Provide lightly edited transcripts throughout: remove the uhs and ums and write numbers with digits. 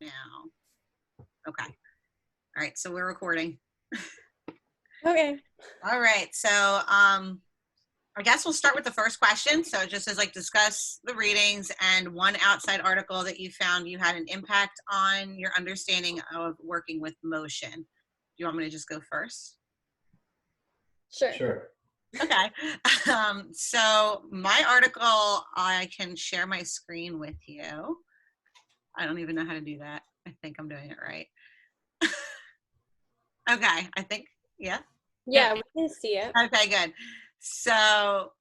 now. Okay. All right, so we're recording. Okay. All right, so I guess we'll start with the first question. So it just says like discuss the readings and one outside article that you found you had an impact on your understanding of working with motion. Do you want me to just go first? Sure. Okay. So my article, I can share my screen with you. I don't even know how to do that. I think I'm doing it right. Okay, I think, yeah. Yeah, we can see it. Okay, good. So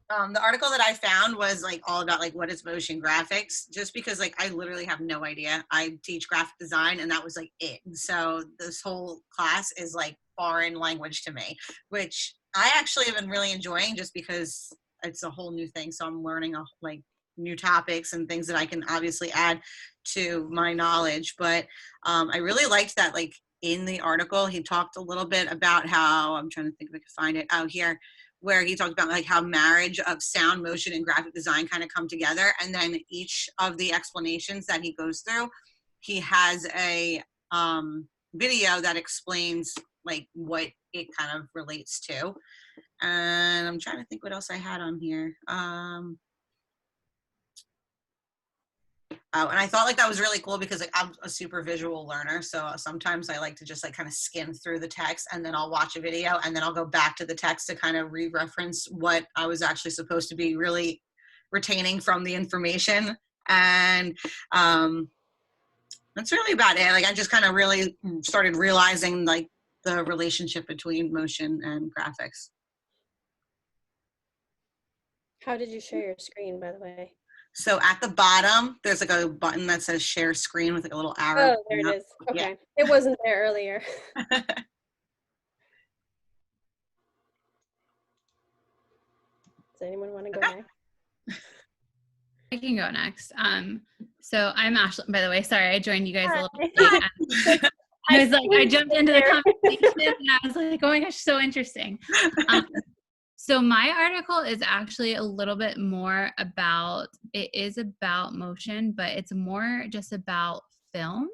the article that I found was like all about like what is motion graphics, just because like I literally have no idea. I teach graphic design and that was like it. So this whole class is like foreign language to me, which I actually have been really enjoying just because it's a whole new thing. So I'm learning like new topics and things that I can obviously add to my knowledge. But I really liked that like in the article, he talked a little bit about how, I'm trying to think if I can find it out here, where he talked about like how marriage of sound, motion, and graphic design kind of come together. And then each of the explanations that he goes through, he has a video that explains like what it kind of relates to. And I'm trying to think what else I had on here. And I thought like that was really cool because like I'm a super visual learner. So sometimes I like to just like kind of skim through the text and then I'll watch a video and then I'll go back to the text to kind of re-reference what I was actually supposed to be really retaining from the information. And that's really about it. Like I just kind of really started realizing like the relationship between motion and graphics. How did you share your screen, by the way? So at the bottom, there's like a button that says share screen with like a little arrow. Oh, there it is. Okay. Yeah. It wasn't there earlier. Does anyone want to go next? I can go next. So I'm Ashley, by the way. Sorry, I joined you guys a little bit late. I was like, I jumped into the conversation and I was like, oh my gosh, so interesting. So my article is actually a little bit more about, it is about motion, but it's more just about film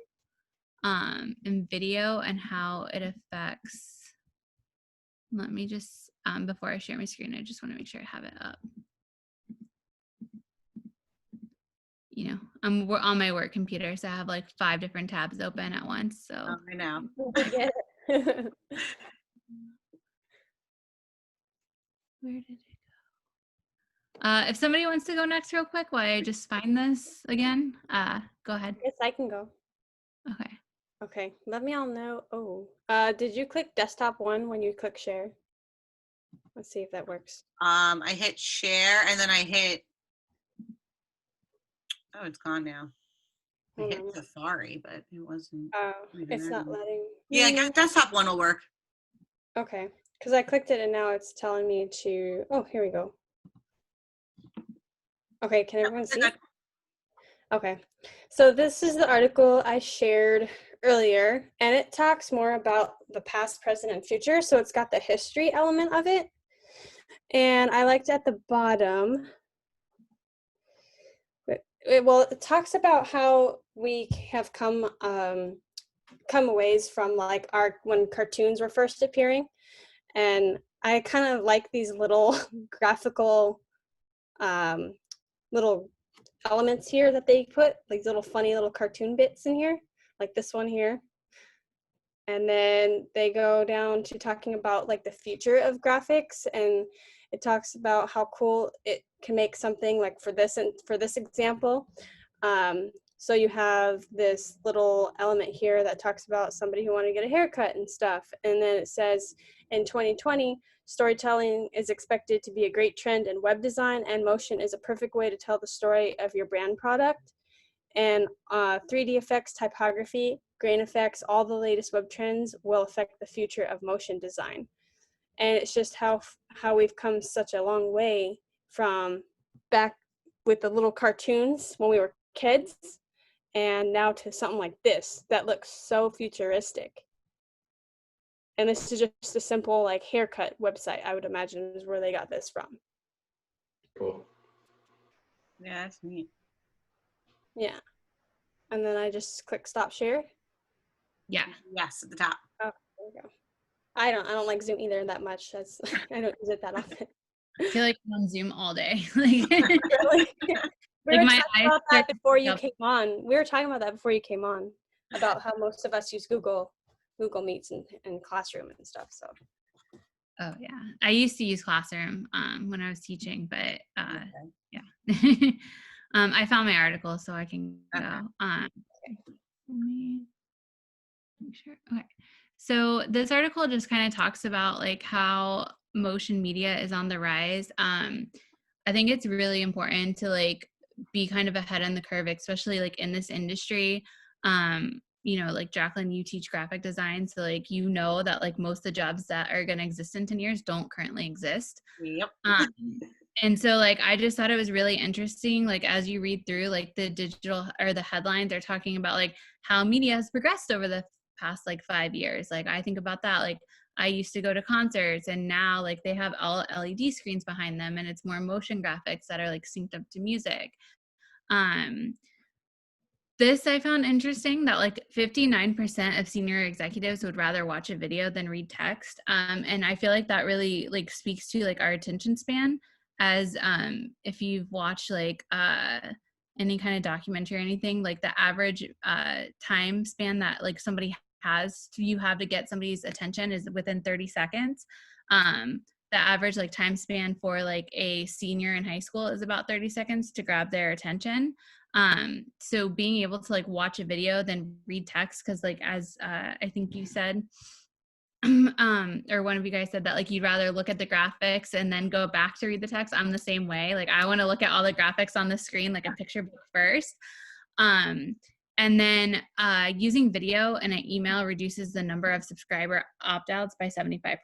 and video and how it affects. Let me just, before I share my screen, I just want to make sure I have it up. You know, we're on my work computer, so I have like 5 different tabs open at once. So I know. I get it. Where did it go? If somebody wants to go next real quick while I just find this again, go ahead. Yes, I can go. Okay. Okay, let me all know. Oh, did you click desktop 1 when you click share? Let's see if that works. I hit share and then I hit, oh, it's gone now. I hit Safari, but it wasn't. Oh, it's not letting. Yeah, I guess desktop 1 will work. Okay, because I clicked it and now it's telling me to, oh, here we go. Okay, can everyone see? Okay, so this is the article I shared earlier, and it talks more about the past, present, and future. So it's got the history element of it. And I liked at the bottom, it talks about how we have come a ways from like when cartoons were first appearing. And I kind of like these little graphical little elements here that they put, like little funny little cartoon bits in here, like this one here. And then they go down to talking about like the future of graphics, and it talks about how cool it can make something like for this example. So you have this little element here that talks about somebody who wanted to get a haircut and stuff. And then it says in 2020, storytelling is expected to be a great trend in web design, and motion is a perfect way to tell the story of your brand product. And 3D effects, typography, grain effects, all the latest web trends will affect the future of motion design. And it's just how we've come such a long way from back with the little cartoons when we were kids, and now to something like this that looks so futuristic. And this is just a simple like haircut website, I would imagine, is where they got this from. Cool. Yeah, that's neat. Yeah. and then I just click stop share. Yeah. Yes, at the top. Oh, there we go. I don't like Zoom either that much. That's I don't use it that often. I feel like I'm on Zoom all day. Like, Really? We like were my talking eyes about that start to before you up. came on. We were talking about that before you came on, about how most of us use Google Meets and Classroom and stuff. So Oh yeah. I used to use Classroom when I was teaching, but Okay. yeah. I found my article so I can go. Okay. Let me make sure. Okay. So this article just kind of talks about like how motion media is on the rise. I think it's really important to like be kind of ahead on the curve, especially like in this industry. You know, like Jacqueline, you teach graphic design, so like you know that like most of the jobs that are going to exist in 10 years don't currently exist. Yep. And so like I just thought it was really interesting, like as you read through like the digital or the headlines, they're talking about like how media has progressed over the past like 5 years. Like I think about that, like I used to go to concerts and now like they have all LED screens behind them and it's more motion graphics that are like synced up to music. um this I found interesting, that like 59% of senior executives would rather watch a video than read text. And I feel like that really like speaks to like our attention span, as if you've watched like any kind of documentary or anything, like the average time span that like somebody you have to get somebody's attention is within 30 seconds. The average like time span for like a senior in high school is about 30 seconds to grab their attention. So being able to like watch a video then read text, because like as I think you said, or one of you guys said that like you'd rather look at the graphics and then go back to read the text. I'm the same way. Like I want to look at all the graphics on the screen like a picture book first. And then using video in an email reduces the number of subscriber opt-outs by 75%.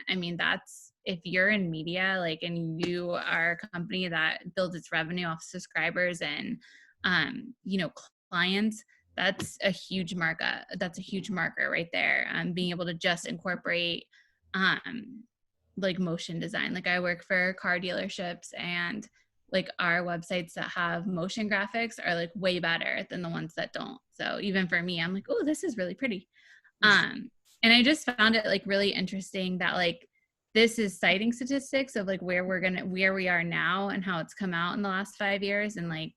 I mean, that's, if you're in media, like, and you are a company that builds its revenue off subscribers and, you know, clients, that's a huge marker. That's a huge marker right there. Being able to just incorporate like motion design. Like I work for car dealerships, and like our websites that have motion graphics are like way better than the ones that don't. So even for me, I'm like, oh, this is really pretty. And I just found it like really interesting that like this is citing statistics of like where we are now and how it's come out in the last 5 years, and like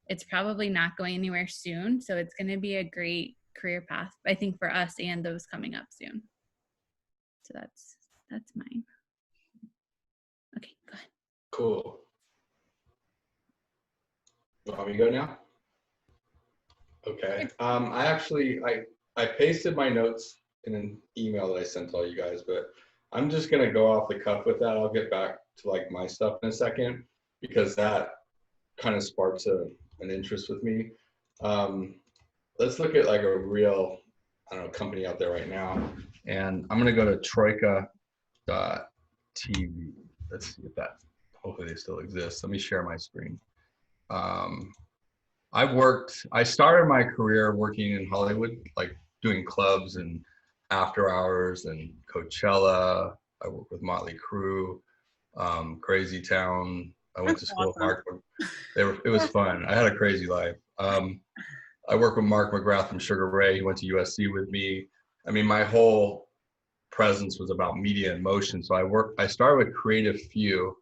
it's probably not going anywhere soon. So it's going to be a great career path, I think, for us and those coming up soon. So that's mine. Okay, go ahead. Cool. You want me to go now? Okay. I pasted my notes in an email that I sent to all you guys, but I'm just gonna go off the cuff with that. I'll get back to like my stuff in a second, because that kind of sparks an interest with me. Let's look at like a real, I don't know, company out there right now. And I'm gonna go to troika.tv. Let's see if that, hopefully they still exist. Let me share my screen. I started my career working in Hollywood, like doing clubs and after hours and Coachella. I worked with Motley Crue, Crazy Town. I went to school with Mark. It was fun. I had a crazy life. I worked with Mark McGrath from Sugar Ray. He went to USC with me. I mean, my whole presence was about media and motion. So I started with Creative Few,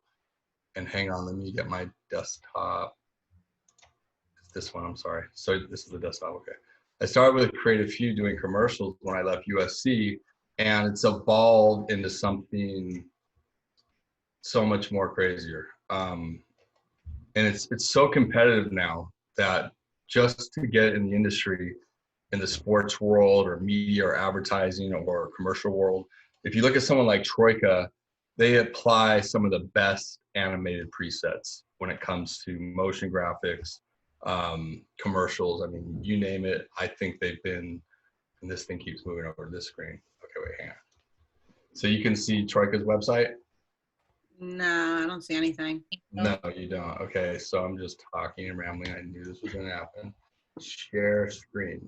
and hang on, let me get my desktop. This one, I'm sorry. So this is the desktop, okay. I started with Creative Few doing commercials when I left USC, and it's evolved into something so much more crazier. And it's so competitive now that just to get in the industry, in the sports world or media or advertising or commercial world, if you look at someone like Troika, they apply some of the best animated presets when it comes to motion graphics, commercials. I mean, you name it. I think they've been, and this thing keeps moving over to this screen. Okay, wait, hang on. So you can see Troika's website? No, I don't see anything. No, you don't. Okay, so I'm just talking and rambling. I knew this was gonna happen. Share screen.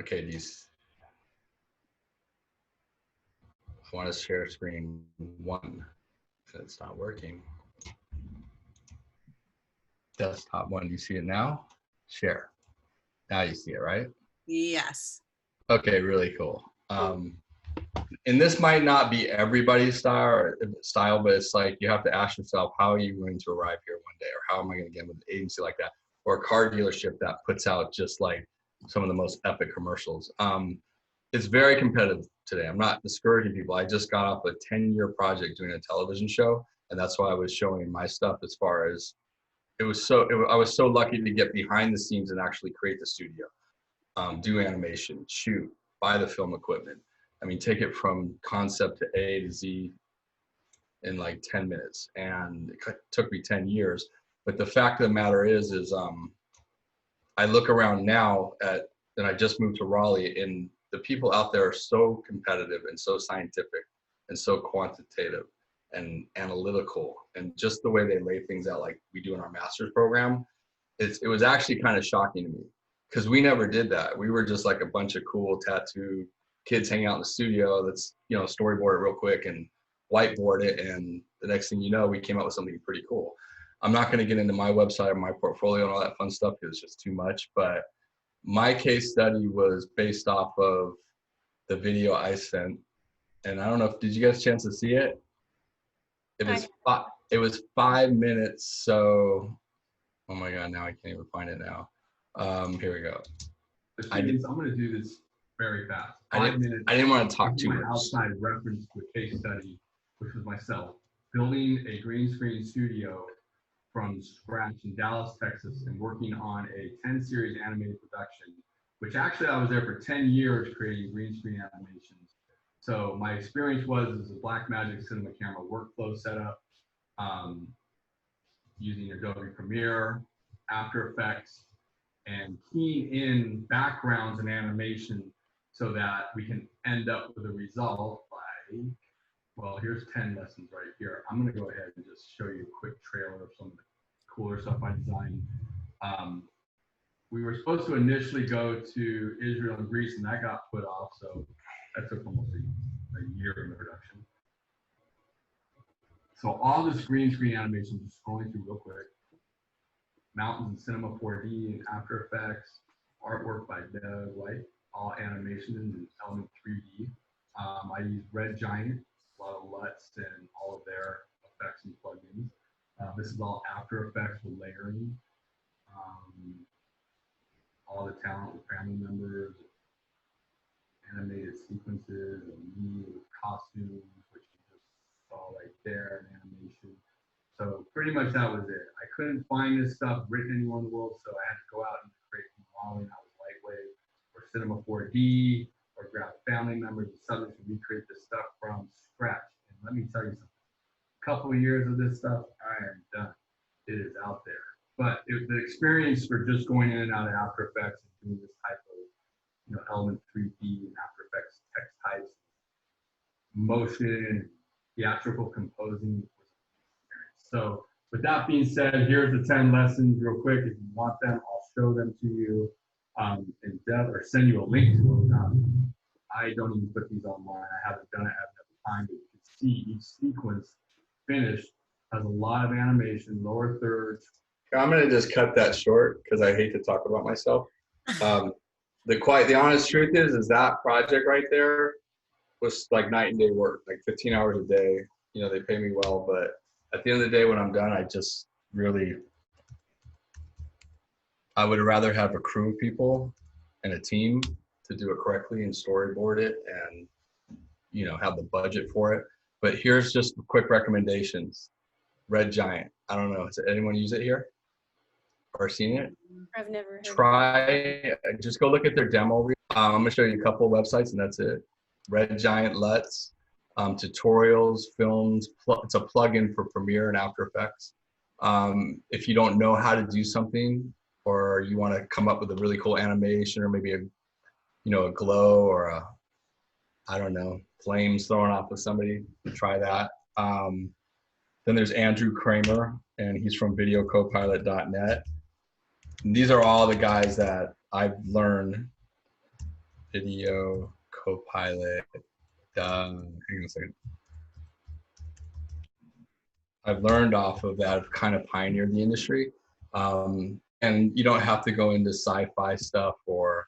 Okay, I want to share screen 1, and it's not working. Desktop 1, do you see it now? Share. Now you see it, right? Yes. Okay, really cool. And this might not be everybody's style, but it's like you have to ask yourself, how are you going to arrive here one day, or how am I going to get with an agency like that, or a car dealership that puts out just like some of the most epic commercials. It's very competitive today. I'm not discouraging people. I just got off a 10-year project doing a television show, and that's why I was showing my stuff. As far as I was so lucky to get behind the scenes and actually create the studio, do animation, shoot, buy the film equipment. I mean, take it from concept to A to Z in like 10 minutes. And it took me 10 years. But the fact of the matter is I look around now and I just moved to Raleigh, and the people out there are so competitive and so scientific and so quantitative and analytical, and just the way they lay things out like we do in our master's program, it was actually kind of shocking to me, because we never did that. We were just like a bunch of cool tattoo kids hanging out in the studio that's, storyboard it real quick and whiteboard it, and the next thing you know, we came up with something pretty cool. I'm not going to get into my website or my portfolio and all that fun stuff because it's just too much, but my case study was based off of the video I sent. And I don't know did you get a chance to see it? It was 5 minutes. So, oh my God, now I can't even find it now. Here we go. I'm going to do this very fast. 5 minutes. I didn't want to talk too much. Outside reference to a case study, which was myself, building a green screen studio from scratch in Dallas, Texas, and working on a 10 series animated production, which actually I was there for 10 years creating green screen animations. So my experience was as a Blackmagic cinema camera workflow setup, using Adobe Premiere, After Effects, and keying in backgrounds and animation so that we can end up with a result like, well, here's 10 lessons right here. I'm gonna go ahead and just show you a quick trailer of some of the cooler stuff I designed. We were supposed to initially go to Israel and Greece, and that got put off, so that took almost a year in the production. So all this green screen animation, just scrolling through real quick. Mountains in Cinema 4D and After Effects, artwork by Dev White, all animation in Element 3D. I used Red Giant, a lot of LUTs and all of their effects and plugins. This is all After Effects with layering. All the talent with family members, animated sequences, and me with costumes, which you just saw right there, and animation. So pretty much that was it. I couldn't find this stuff written anywhere in the world, so I had to go out and create modeling that was lightweight, or Cinema 4D, or grab family members and subjects and recreate this stuff from scratch. And let me tell you something. A couple of years of this stuff, I am done. It is out there. But the experience for just going in and out of After Effects and doing this type of, Element 3D and After Effects text types, motion, theatrical composing was an experience. So with that being said, here's the 10 lessons real quick. If you want them, I'll show them to you in depth or send you a link to them. I don't even put these online. I haven't done it at the time, but you can see each sequence finished has a lot of animation, lower thirds. I'm going to just cut that short because I hate to talk about myself. The honest truth is that project right there was like night and day work, like 15 hours a day. They pay me well, but at the end of the day, when I'm done, I just really, I would rather have a crew of people and a team to do it correctly and storyboard it and, have the budget for it. But here's just quick recommendations. Red Giant. I don't know. Has anyone use it here or seen it? I've never heard Just go look at their demo. I'm going to show you a couple of websites and that's it. Red Giant LUTs, tutorials, films. It's a plugin for Premiere and After Effects. If you don't know how to do something or you want to come up with a really cool animation or maybe a glow or I don't know, flames thrown off of somebody, try that. Then there's Andrew Kramer, and he's from videocopilot.net. And these are all the guys that I've learned. Video Copilot. Hang on a second. I've learned off of that, I've kind of pioneered the industry. and you don't have to go into sci-fi stuff, or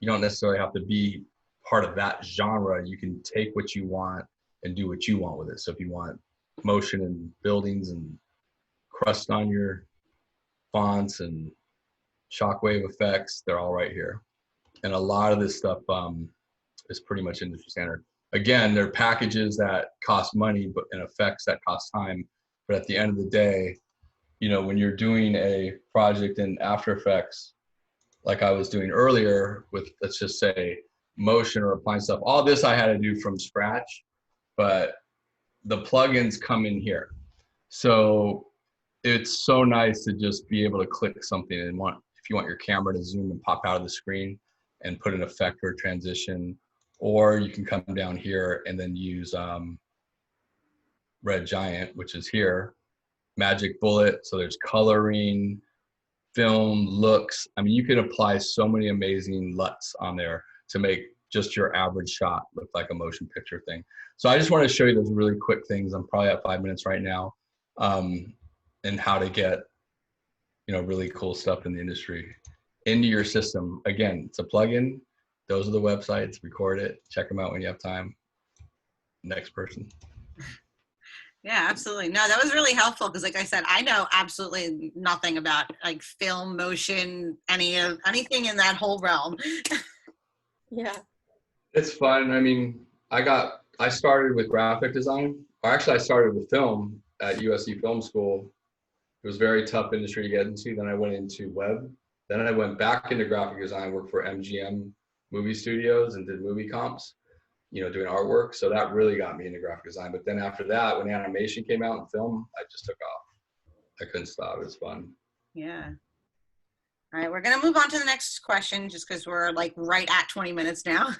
you don't necessarily have to be part of that genre. You can take what you want and do what you want with it. So if you want motion and buildings and crust on your fonts and shockwave effects, they're all right here. And a lot of this stuff is pretty much industry standard. Again, they're packages that cost money, but and effects that cost time. But at the end of the day, you know, when you're doing a project in After Effects, like I was doing earlier with, let's just say, motion or applying stuff, all this I had to do from scratch, but the plugins come in here. So it's so nice to just be able to click something and if you want your camera to zoom and pop out of the screen and put an effect or a transition, or you can come down here and then use Red Giant, which is here, Magic Bullet. So there's coloring, film, looks. I mean, you can apply so many amazing LUTs on there to make just your average shot look like a motion picture thing. So I just want to show you those really quick things. I'm probably at 5 minutes right now, and how to get, you know, really cool stuff in the industry into your system. Again, it's a plugin. Those are the websites. Record it. Check them out when you have time. Next person. Yeah, absolutely. No, that was really helpful because, like I said, I know absolutely nothing about like film, motion, anything in that whole realm. Yeah. It's fun. I mean, I started with graphic design. Or actually, I started with film at USC Film School. It was a very tough industry to get into. Then I went into web. Then I went back into graphic design, worked for MGM movie studios and did movie comps, you know, doing artwork. So that really got me into graphic design. But then after that, when animation came out in film, I just took off. I couldn't stop. It was fun. Yeah. All right, we're going to move on to the next question just because we're like right at 20 minutes now.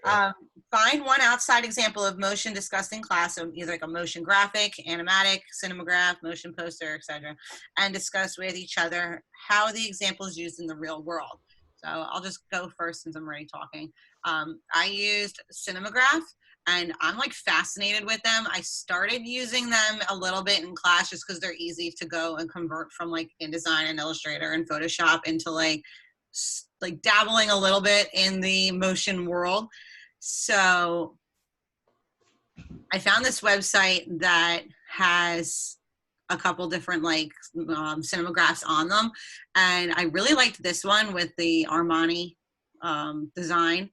Find one outside example of motion discussed in class, so either like a motion graphic, animatic, cinematograph, motion poster, etc., and discuss with each other how the example is used in the real world. So I'll just go first since I'm already talking. I used Cinematograph, and I'm like fascinated with them. I started using them a little bit in class just because they're easy to go and convert from like InDesign and Illustrator and Photoshop into like dabbling a little bit in the motion world. So I found this website that has a couple different like cinemagraphs on them, and I really liked this one with the Armani design,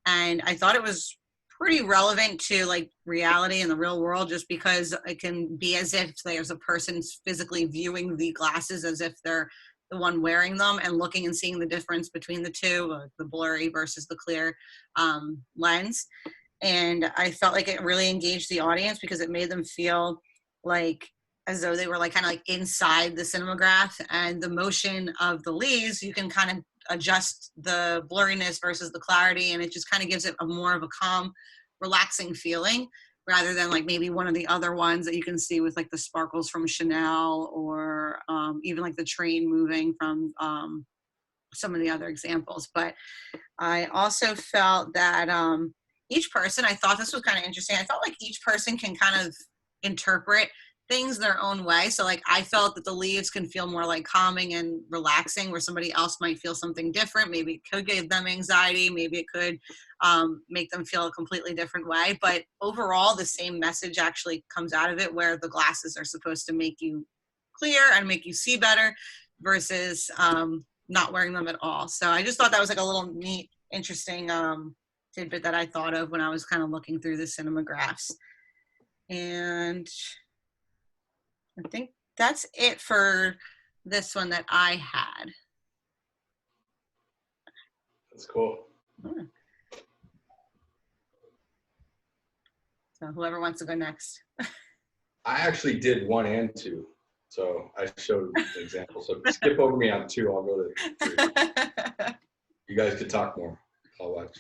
and I thought it was pretty relevant to like reality in the real world, just because it can be as if there's a person physically viewing the glasses as if they're the one wearing them and looking and seeing the difference between the two, the blurry versus the clear lens. And I felt like it really engaged the audience because it made them feel like as though they were like kind of like inside the cinematograph, and the motion of the leaves, you can kind of adjust the blurriness versus the clarity, and it just kind of gives it a more of a calm, relaxing feeling rather than like maybe one of the other ones that you can see with like the sparkles from Chanel, or even like the train moving from some of the other examples. But I also felt that each person, I thought this was kind of interesting, I felt like each person can kind of interpret things their own way. So like I felt that the leaves can feel more like calming and relaxing, where somebody else might feel something different. Maybe it could give them anxiety, maybe it could make them feel a completely different way. But overall, the same message actually comes out of it, where the glasses are supposed to make you clear and make you see better versus not wearing them at all. So I just thought that was like a little neat, interesting tidbit that I thought of when I was kind of looking through the cinemagraphs. And I think that's it for this one that I had. That's cool. So whoever wants to go next. I actually did 1 and 2. So I showed an example. So skip over me on 2. I'll go to 3. You guys could talk more. I'll watch.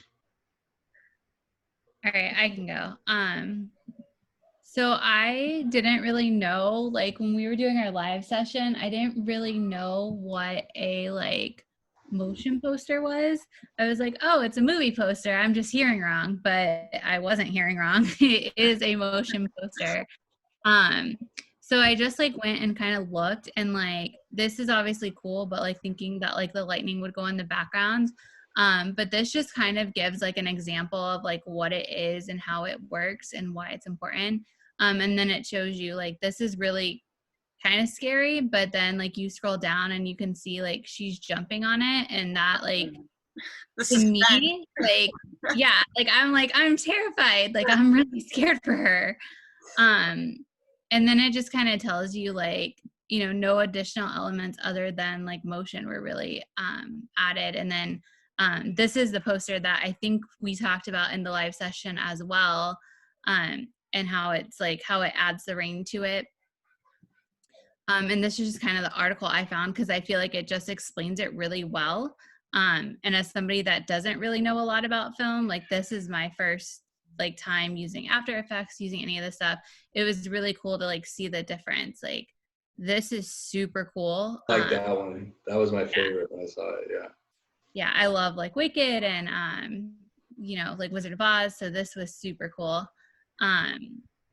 All right, I can go. So I didn't really know, like when we were doing our live session, I didn't really know what a like motion poster was. I was like, oh, it's a movie poster. I'm just hearing wrong, but I wasn't hearing wrong. It is a motion poster. So I just like went and kind of looked, and like this is obviously cool, but like thinking that like the lightning would go in the background. But this just kind of gives like an example of like what it is and how it works and why it's important. And then it shows you like this is really kind of scary, but then like you scroll down and you can see like she's jumping on it, and that like The to suspense. me, like yeah, like I'm terrified, like I'm really scared for her. And then it just kind of tells you like, you know, no additional elements other than like motion were really added. And then this is the poster that I think we talked about in the live session as well, and how it's like how it adds the ring to it. And this is just kind of the article I found because I feel like it just explains it really well. And as somebody that doesn't really know a lot about film, like this is my first like time using After Effects, using any of this stuff. It was really cool to like see the difference. Like this is super cool. Like that one. That was my favorite when I saw it. Yeah. Yeah, I love like Wicked and you know, like Wizard of Oz. So this was super cool.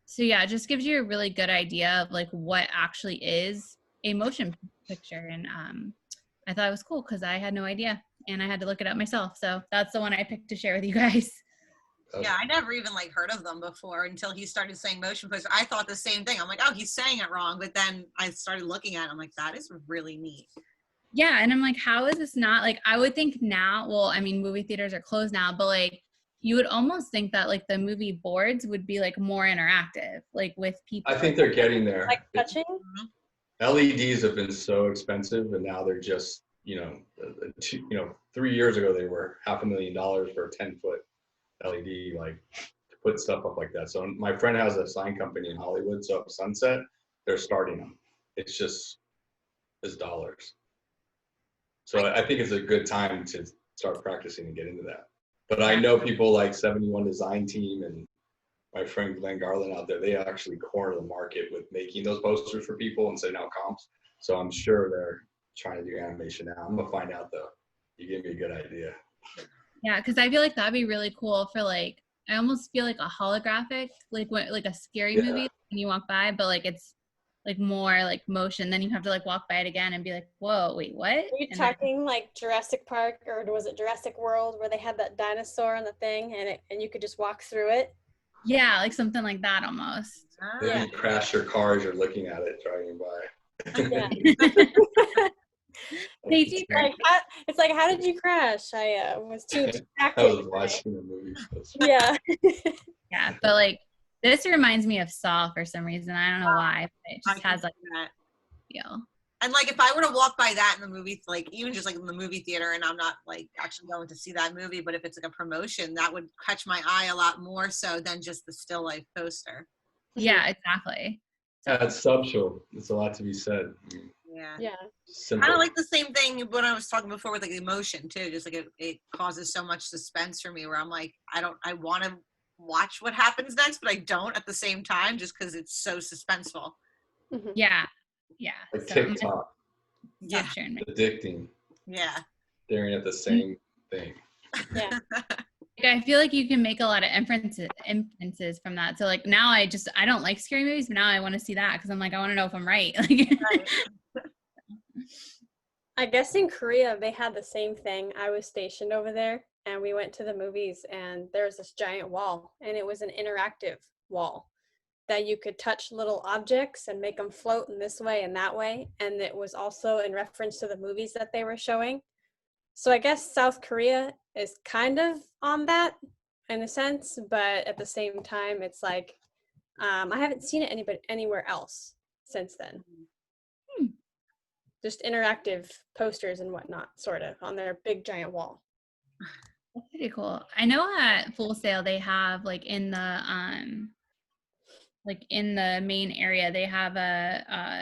So yeah, it just gives you a really good idea of like what actually is a motion picture. And I thought it was cool because I had no idea and I had to look it up myself. So that's the one I picked to share with you guys. Yeah, I never even like heard of them before until he started saying motion poster. I thought the same thing. I'm like, oh, he's saying it wrong. But then I started looking at it. I'm like, that is really neat. Yeah, and I'm like, how is this not like, I would think now, well, I mean, movie theaters are closed now, but like you would almost think that like the movie boards would be like more interactive, like with people. I think they're getting there. Like touching? LEDs have been so expensive, and now they're just, 3 years ago they were $500,000 for a 10-foot LED, like to put stuff up like that. So my friend has a sign company in Hollywood, so up Sunset, they're starting them. It's just dollars. So I think it's a good time to start practicing and get into that. But I know people like 71 Design Team and my friend Glenn Garland out there, they actually corner the market with making those posters for people and sending out comps. So I'm sure they're trying to do animation now. I'm gonna find out though. You gave me a good idea. Yeah, because I feel like that'd be really cool for like, I almost feel like a holographic, like when, like a scary Yeah. movie when you walk by, but like it's like more like motion. Then you have to like walk by it again and be like, whoa, wait, what? Are you And then- talking like Jurassic Park, or was it Jurassic World, where they had that dinosaur on the thing and you could just walk through it? yeah, like something like that almost. Maybe Yeah. you crash your car as you're looking at it driving by. Yeah. Safety Like, it's like, how did you crash? I was too I distracted. was watching the movie. Yeah. Yeah, but like this reminds me of Saw for some reason. I don't know why, but it I just can has like see that. feel. And like if I were to walk by that in the movie, like even just like in the movie theater, and I'm not like actually going to see that movie, but if it's like a promotion, that would catch my eye a lot more so than just the still life poster. Yeah, exactly. Yeah, it's subtle. It's a lot to be said. Yeah. Yeah. Kind Simple. of like the same thing when I was talking before with like emotion too. Just like it causes so much suspense for me where I'm like, I want to watch what happens next, but I don't at the same time just because it's so suspenseful. Mhm. Yeah. Yeah. Like So I'm gonna TikTok, Yeah. stop sharing my- addicting, Yeah. staring at the same thing. Yeah. Like, I feel like you can make a lot of inferences from that. So like now I don't like scary movies, but now I want to see that because I'm like, I want to know if I'm right. Like, Right. I guess in Korea they had the same thing. I was stationed over there and we went to the movies and there was this giant wall and it was an interactive wall that you could touch little objects and make them float in this way and that way. And it was also in reference to the movies that they were showing. So I guess South Korea is kind of on that in a sense, but at the same time, it's like, I haven't seen it anywhere else since then. Just interactive posters and whatnot, sort of, on their big giant wall. that's pretty cool. I know at Full Sail they have like in the main area they have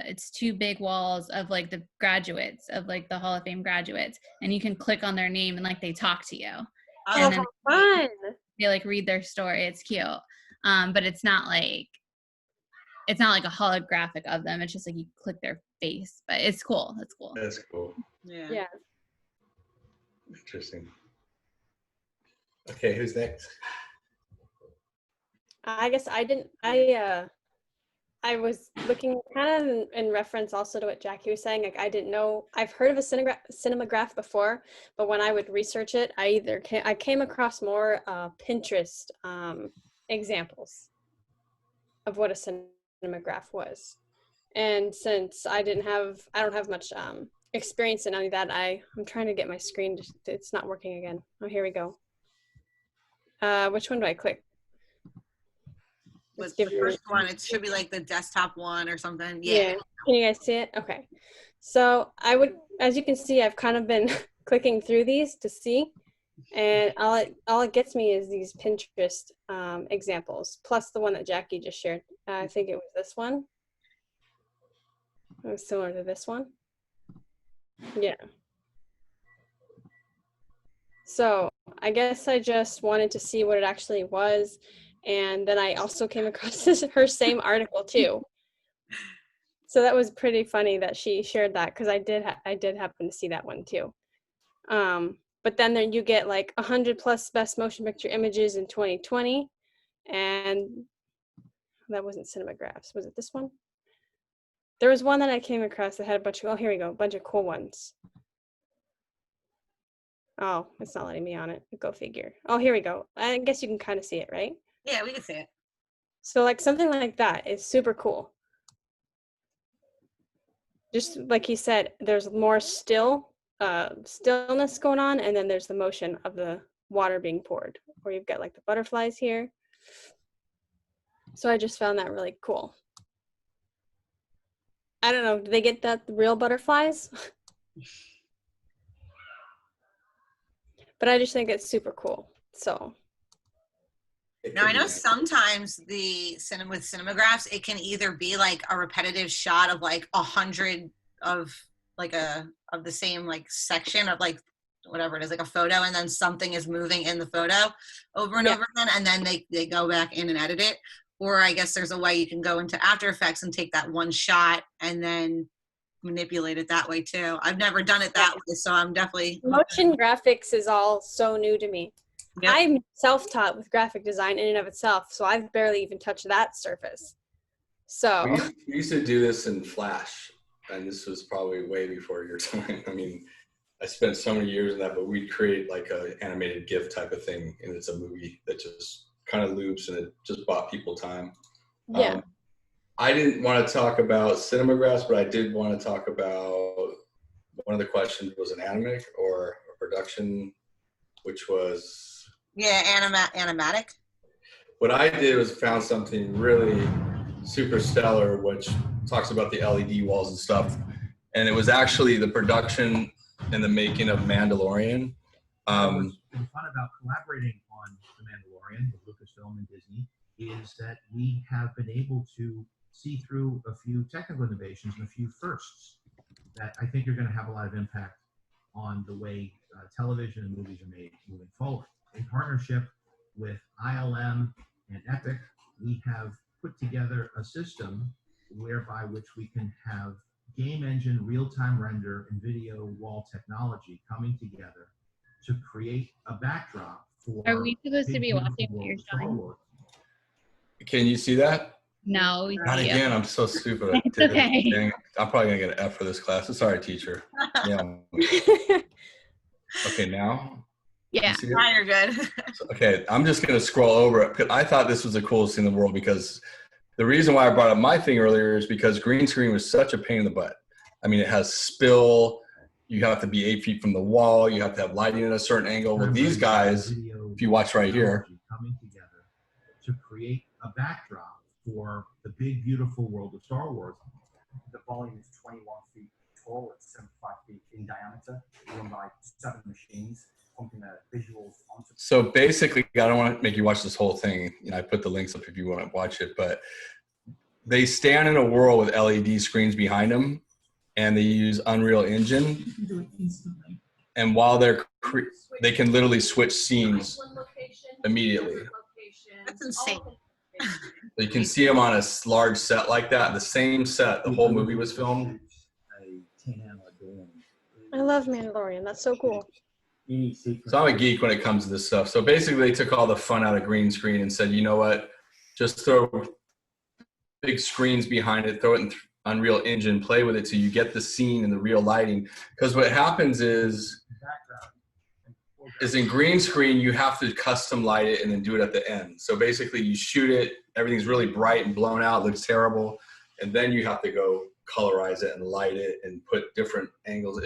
it's two big walls of like the graduates of like the Hall of Fame graduates, and you can click on their name and like they talk to you. Oh, And then Fun! they like read their story. It's cute. But it's not like a holographic of them. It's just like you click their face, but it's cool. That's cool. That's cool. yeah. Yeah. Interesting. Okay, who's next? I guess I I was looking kind of in reference also to what Jackie was saying. Like I didn't know, I've heard of a cinemagraph before, but when I would research it, I came across more Pinterest examples of what a cinemagraph was. And since I don't have much experience in any of that, I'm trying to get my screen, it's not working again. Oh, here we go. Which one do I click? What's the first one? It should be like the desktop one or something. Yeah. Can you guys see it? Okay. So as you can see, I've kind of been clicking through these to see, and all it gets me is these Pinterest examples, plus the one that Jackie just shared. I think it was this one. It was similar to this one. Yeah. So I guess I just wanted to see what it actually was. And then I also came across her same article too. So that was pretty funny that she shared that, because I did happen to see that one too. But then you get like 100 plus best motion picture images in 2020. And that wasn't cinemagraphs. Was it this one? There was one that I came across that had a bunch of, oh, here we go, a bunch of cool ones. Oh, it's not letting me on it. Go figure. Oh, here we go. I guess you can kind of see it, right? Yeah, we can see it. So like something like that is super cool. Just like he said, there's more stillness going on, and then there's the motion of the water being poured, or you've got like the butterflies here. So I just found that really cool. I don't know, do they get the real butterflies? But I just think it's super cool. So now I know sometimes with cinemagraphs, it can either be like a repetitive shot of like 100 of the same like section of like whatever it is, like a photo, and then something is moving in the photo over and over again, and then they go back in and edit it. Or I guess there's a way you can go into After Effects and take that one shot and then manipulate it that way too. I've never done it that way, so I'm definitely motion graphics is all so new to me. Yep. I'm self-taught with graphic design in and of itself, so I've barely even touched that surface. So we used to do this in Flash, and this was probably way before your time. I mean, I spent so many years in that, but we'd create like a animated GIF type of thing, and it's a movie that just kind of loops, and it just bought people time. Yeah. I didn't want to talk about cinemagraphs, but I did want to talk about, one of the questions was an animatic or a production, which was... Yeah, animatic. What I did was found something really super stellar, which talks about the LED walls and stuff. And it was actually the production and the making of Mandalorian. What's been fun about collaborating on The Mandalorian with Lucasfilm and Disney is that we have been able to see through a few technical innovations and a few firsts that I think are going to have a lot of impact on the way television and movies are made moving forward. In partnership with ILM and Epic, we have put together a system whereby which we can have game engine, real-time render, and video wall technology coming together to create a backdrop for... Are we supposed to Big be Beautiful watching what World you're of Star showing? Wars. Can you see that? No, we Not see you. again. I'm so stupid. It's okay. Dang, I'm probably gonna get an F for this class. Sorry, teacher. Yeah. Okay, now. Yeah. You see it? Now you're good. Okay, I'm just gonna scroll over it because I thought this was the coolest thing in the world, because the reason why I brought up my thing earlier is because green screen was such a pain in the butt. I mean, it has spill. You have to be 8 feet from the wall. You have to have lighting at a certain angle. With these guys, if you watch right here, coming together to create a backdrop for the big, beautiful world of Star Wars. The volume is 21 feet tall, it's 75 feet in diameter, run by 7 machines, pumping the visuals onto. so basically, I don't want to make you watch this whole thing. You know, I put the links up if you want to watch it, but they stand in a world with LED screens behind them, and they use Unreal Engine. You can do it instantly. And while they can literally switch scenes immediately. That's insane. You can see them on a large set like that. The same set, the whole movie was filmed. I love Mandalorian. That's so cool. So I'm a geek when it comes to this stuff. So basically, they took all the fun out of green screen and said, you know what? Just throw big screens behind it, throw it in Unreal Engine, play with it so you get the scene and the real lighting. Because what happens is in green screen, you have to custom light it and then do it at the end. So basically you shoot it, everything's really bright and blown out, looks terrible. And then you have to go colorize it and light it and put different angles.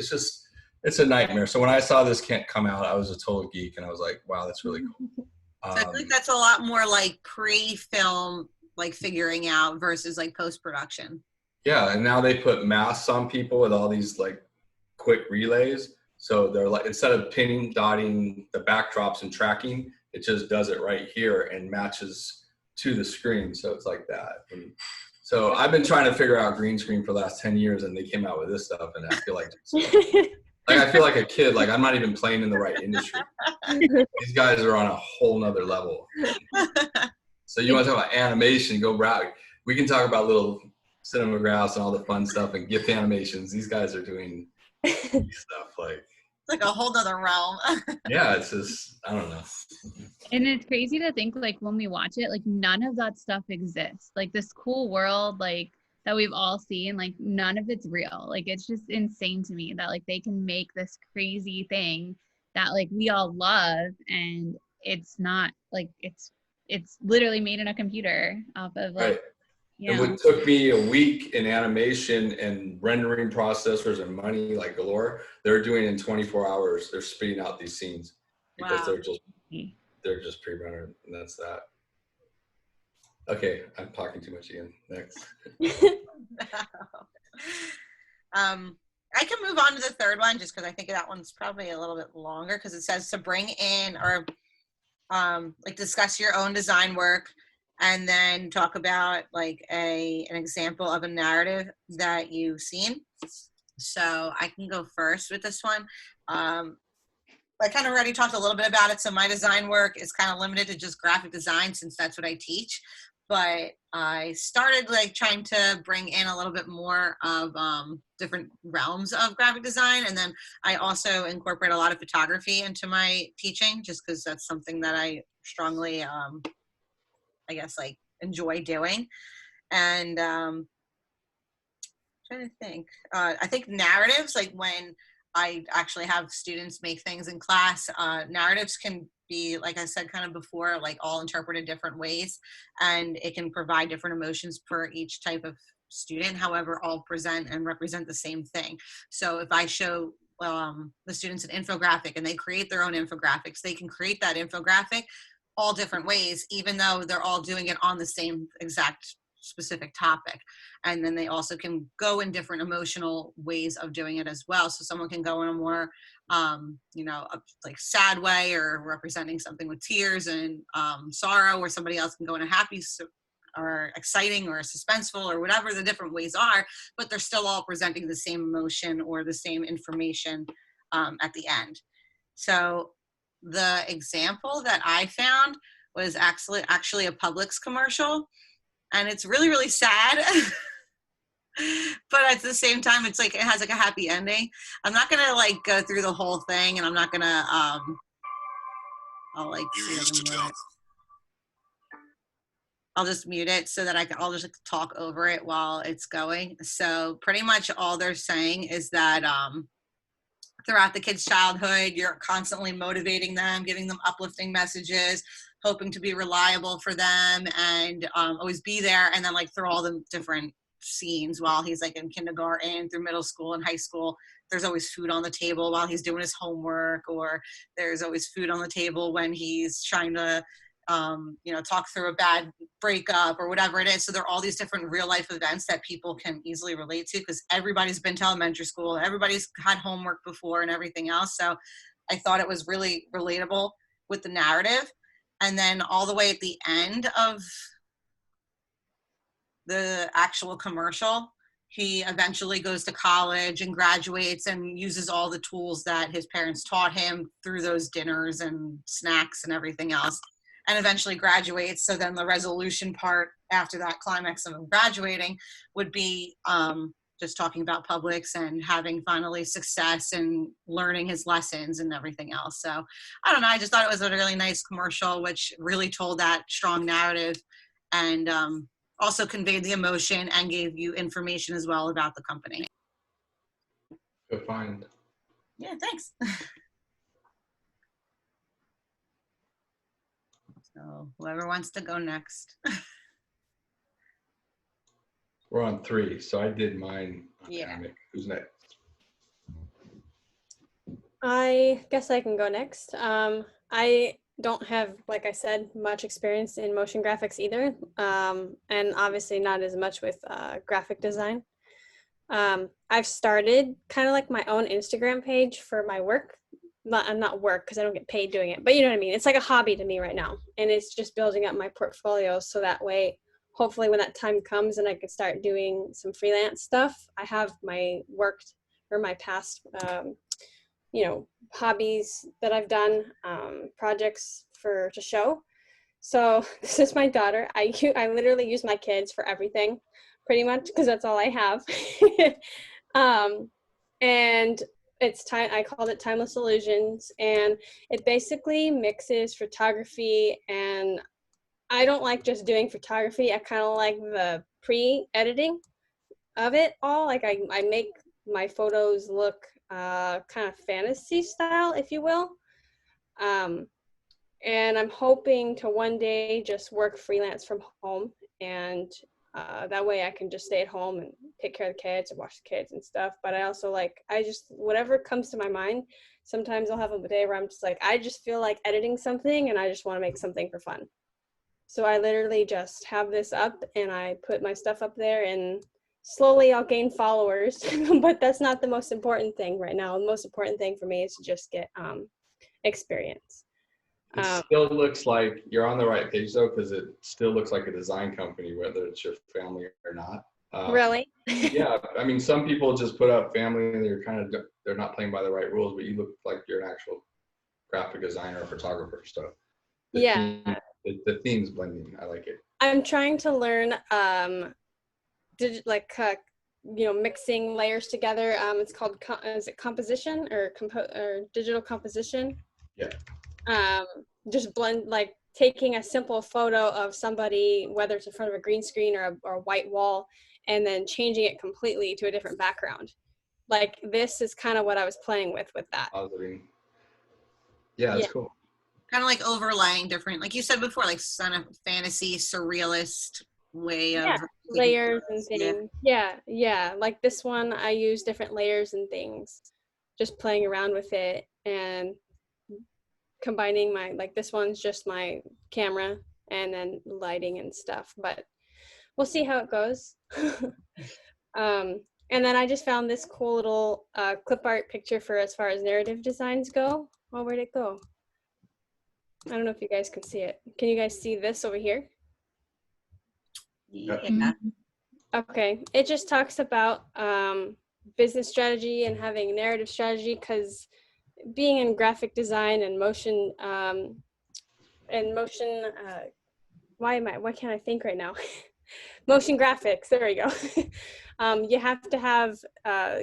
It's a nightmare. So when I saw this can't come out, I was a total geek and I was like, wow, that's really cool. So I think that's a lot more like pre-film, like figuring out versus like post-production. Yeah, and now they put masks on people with all these like quick relays. So they're like, instead of pinning, dotting the backdrops and tracking, it just does it right here and matches to the screen. So it's like that. And so I've been trying to figure out green screen for the last 10 years and they came out with this stuff and I feel like I feel like a kid, like I'm not even playing in the right industry. These guys are on a whole nother level. So you want to talk about animation, go browse. We can talk about little cinemagraphs and all the fun stuff and GIF animations. These guys are doing stuff like. It's like a whole nother realm. Yeah, it's just, I don't know. And it's crazy to think like when we watch it, like none of that stuff exists. Like this cool world, like that we've all seen, like none of it's real. Like it's just insane to me that like they can make this crazy thing that like we all love and it's not like it's literally made in a computer off of like, Right. And what took me a week in animation and rendering processors and money like galore, they're doing in 24 hours. They're spitting out these scenes because Wow. they're just pre-rendered, and that's that. Okay, I'm talking too much again. Next. I can move on to the third one just because I think that one's probably a little bit longer because it says to bring in or like discuss your own design work and then talk about like an example of a narrative that you've seen. So I can go first with this one. I kind of already talked a little bit about it. So my design work is kind of limited to just graphic design since that's what I teach. But I started like trying to bring in a little bit more of different realms of graphic design. And then I also incorporate a lot of photography into my teaching just because that's something that I strongly, I guess, like enjoy doing. And I'm trying to think. I think narratives, like when I actually have students make things in class, narratives can be, like I said kind of before, like all interpreted different ways, and it can provide different emotions for each type of student, however, all present and represent the same thing. So if I show the students an infographic and they create their own infographics, they can create that infographic all different ways, even though they're all doing it on the same exact specific topic. And then they also can go in different emotional ways of doing it as well. So someone can go in a more, like sad way or representing something with tears and sorrow, or somebody else can go in a happy or exciting or suspenseful or whatever the different ways are, but they're still all presenting the same emotion or the same information at the end. So the example that I found was actually a Publix commercial, and it's really, really sad. But at the same time, it's like it has like a happy ending. I'm not gonna like go through the whole thing, and I'm not gonna I'll like I'll just mute it so that I'll just talk over it while it's going. So pretty much all they're saying is that throughout the kids' childhood, you're constantly motivating them, giving them uplifting messages, hoping to be reliable for them, and always be there. And then like through all the different scenes while he's like in kindergarten through middle school and high school, there's always food on the table while he's doing his homework, or there's always food on the table when he's trying to talk through a bad breakup or whatever it is. So there are all these different real life events that people can easily relate to because everybody's been to elementary school, everybody's had homework before and everything else. So I thought it was really relatable with the narrative. And then all the way at the end of the actual commercial, he eventually goes to college and graduates and uses all the tools that his parents taught him through those dinners and snacks and everything else, and eventually graduates. So then the resolution part after that climax of him graduating would be just talking about Publix and having finally success and learning his lessons and everything else. So I don't know, I just thought it was a really nice commercial, which really told that strong narrative and also conveyed the emotion and gave you information as well about the company. Good find. Yeah, thanks. So whoever wants to go next. We're on 3, so I did mine on Yeah. Animate. Who's next? I guess I can go next. I don't have, like I said, much experience in motion graphics either, and obviously not as much with graphic design. I've started kind of like my own Instagram page for my work. Not work because I don't get paid doing it, but you know what I mean. It's like a hobby to me right now, and it's just building up my portfolio so that way, hopefully, when that time comes and I can start doing some freelance stuff, I have my work or my past hobbies that I've done, projects to show. So this is my daughter. I literally use my kids for everything, pretty much, because that's all I have. And it's time. I called it Timeless Illusions, and it basically mixes photography, and I don't like just doing photography. I kind of like the pre-editing of it all. Like I make my photos look kind of fantasy style, if you will. And I'm hoping to one day just work freelance from home, and that way I can just stay at home and take care of the kids and watch the kids and stuff. But I also whatever comes to my mind. Sometimes I'll have a day where I'm just like, I just feel like editing something and I just want to make something for fun. So I literally just have this up and I put my stuff up there, and slowly I'll gain followers. But that's not the most important thing right now. The most important thing for me is to just get experience. It still looks like you're on the right page though, because it still looks like a design company, whether it's your family or not. Really? Yeah, I mean, some people just put up family and they're not playing by the right rules, but you look like you're an actual graphic designer or photographer. So Yeah. the theme's blending. I like it. I'm trying to learn mixing layers together. It's called is it composition or digital composition? Yeah. Just blend, like taking a simple photo of somebody, whether it's in front of a green screen or a white wall, and then changing it completely to a different background. Like this is kind of what I was playing with that. Yeah, that's cool. Kind of like overlaying different, like you said before, like kind of fantasy, surrealist way of layers and things. Yeah. Like this one, I use different layers and things, just playing around with it and combining this one's just my camera and then lighting and stuff, but we'll see how it goes. And then I just found this cool little clip art picture for as far as narrative designs go. Oh, where'd it go? I don't know if you guys can see it. Can you guys see this over here? Yeah. Okay, it just talks about business strategy and having narrative strategy, because being in graphic design and motion, why can't I think right now? Motion graphics, there we go. You have to have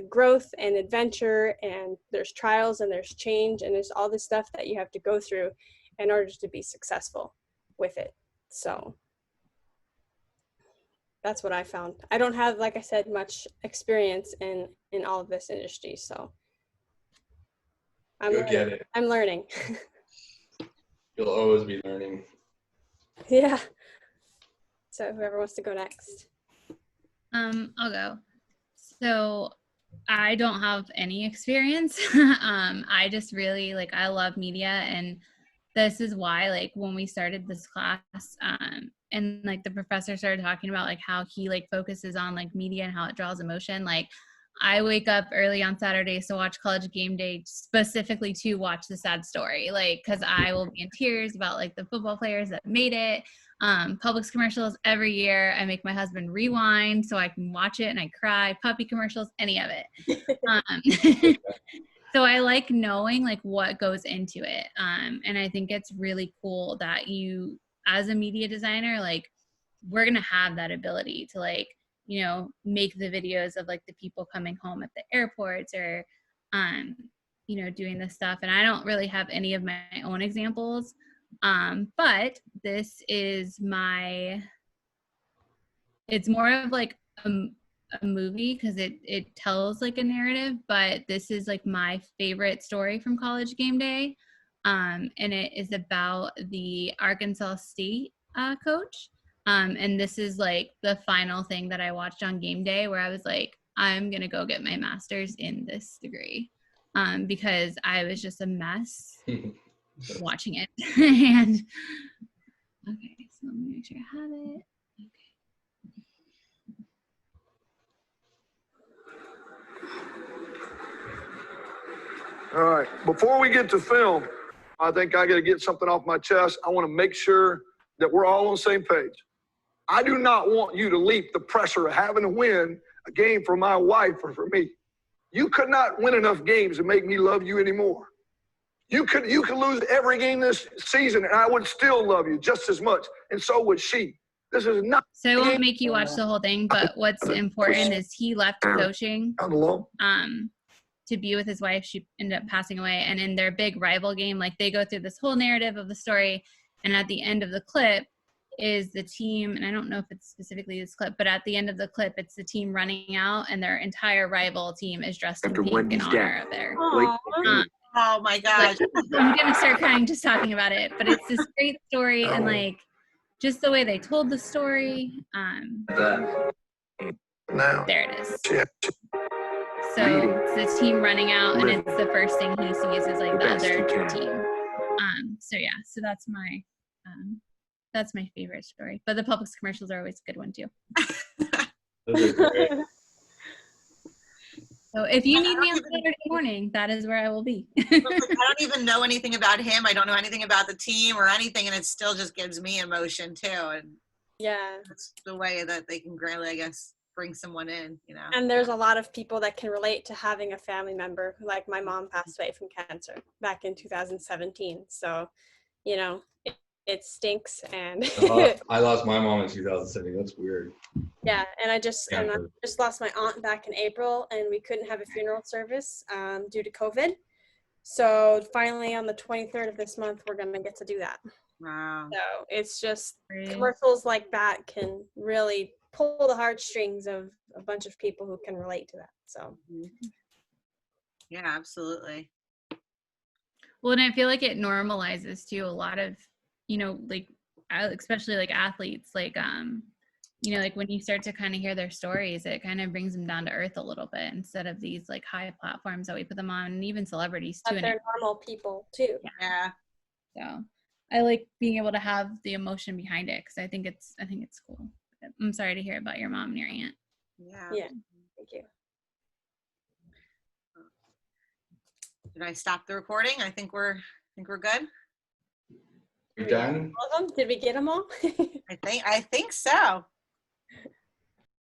growth and adventure, and there's trials and there's change, and there's all this stuff that you have to go through in order to be successful with it. So that's what I found. I don't have, like I said, much experience in all of this industry, so You'll get it. I'm learning. You'll always be learning. Yeah. So whoever wants to go next. I'll go. So I don't have any experience. I just really I love media, and this is why when we started this class, and the professor started talking about how he focuses on media and how it draws emotion. I wake up early on Saturdays to watch College Game Day specifically to watch the sad story, because I will be in tears about the football players that made it. Publix commercials every year. I make my husband rewind so I can watch it and I cry. Puppy commercials, any of it. So I like knowing what goes into it. And I think it's really cool that you, as a media designer, we're going to have that ability to make the videos of the people coming home at the airports or, doing this stuff. And I don't really have any of my own examples. But this is my it's more of like a movie because it tells like a narrative, but this is like my favorite story from College Game Day. And it is about the Arkansas State coach. And this is like the final thing that I watched on game day where I was like, I'm going to go get my master's in this degree because I was just a mess watching it. And okay, so let me make sure I have it. All right. Before we get to film, I think I got to get something off my chest. I want to make sure that we're all on the same page. I do not want you to leap the pressure of having to win a game for my wife or for me. You could not win enough games to make me love you anymore. You could lose every game this season and I would still love you just as much, and so would she. This is not. So I won't make you watch the whole thing, but what's important is he left coaching to be with his wife. She ended up passing away, and in their big rival game, like they go through this whole narrative of the story, and at the end of the clip is the team, and I don't know if it's specifically this clip, but at the end of the clip, it's the team running out, and their entire rival team is dressed in pink in honor of their. Oh my gosh. Like, I'm gonna start crying just talking about it, but it's this great story, and like just the way they told the story. Now. There it is. Yeah. So it's the team running out, and it's the first thing he sees is like the other team. So yeah, so that's my favorite story. But the Publix commercials are always a good one too. Those are great. So if you need me on Saturday morning, that is where I will be. I don't even know anything about him. I don't know anything about the team or anything, and it still just gives me emotion too. And Yeah. that's the way that they can really, I guess, bring someone in, you know. And there's a lot of people that can relate to having a family member. Like my mom passed away from cancer back in 2017. So, you know, it stinks. And I lost my mom in 2007. That's weird. yeah, and I just lost my aunt back in April, and we couldn't have a funeral service due to COVID. So finally on the 23rd of this month, we're going to get to do that. Wow. So it's just commercials like that can really pull the heartstrings of a bunch of people who can relate to that. So yeah, absolutely. Well, and I feel like it normalizes too a lot of, you know, like especially like athletes, like you know, like when you start to kind of hear their stories, it kind of brings them down to earth a little bit instead of these like high platforms that we put them on, and even celebrities too. but they're normal people too. Yeah. So I like being able to have the emotion behind it because I think it's cool. I'm sorry to hear about your mom and your aunt. Yeah. Yeah. Thank you. Did I stop the recording? I think we're good. You're done? All of them? Did we get them all? I think so.